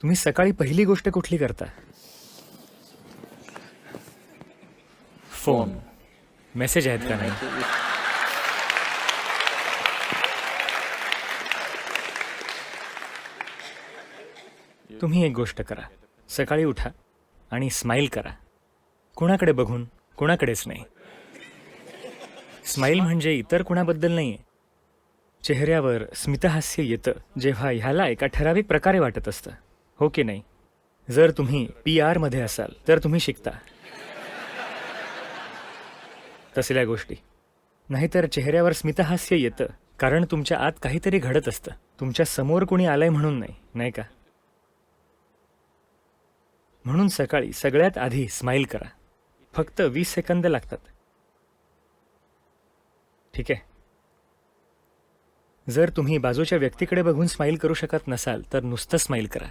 तुम्ही सकाळी पहिली गोष्ट कुठली करता? फोन. मेसेज आहेत का नाही? तुम्ही एक गोष्ट करा. सकाळी उठा आणि स्माईल करा. कोणाकडे बघून? कोणाकडेच नाही. स्माईल म्हणजे इतर कुणाबद्दल नाहीये. चेहऱ्यावर स्मितहास्य येतं जेव्हा ह्याला एका ठराविक प्रकारे वाटत असतं, हो की नाही? जर तुम्ही PR मध्ये असाल तर तुम्ही शिकता तसल्या गोष्टी. नाहीतर चेहऱ्यावर स्मितहास्य येतं कारण तुमच्या आत काहीतरी घडत असतं. तुमच्या समोर कोणी आलंय म्हणून नाही, नाही का? म्हणून सकाळी सगळ्यात आधी स्माईल करा. फक्त 20 सेकंद लागतात. ठीक आहे? जर तुम्ही बाजूच्या व्यक्तीकडे बघून स्माईल करू शकत नसाल तर नुसतं स्माईल करा.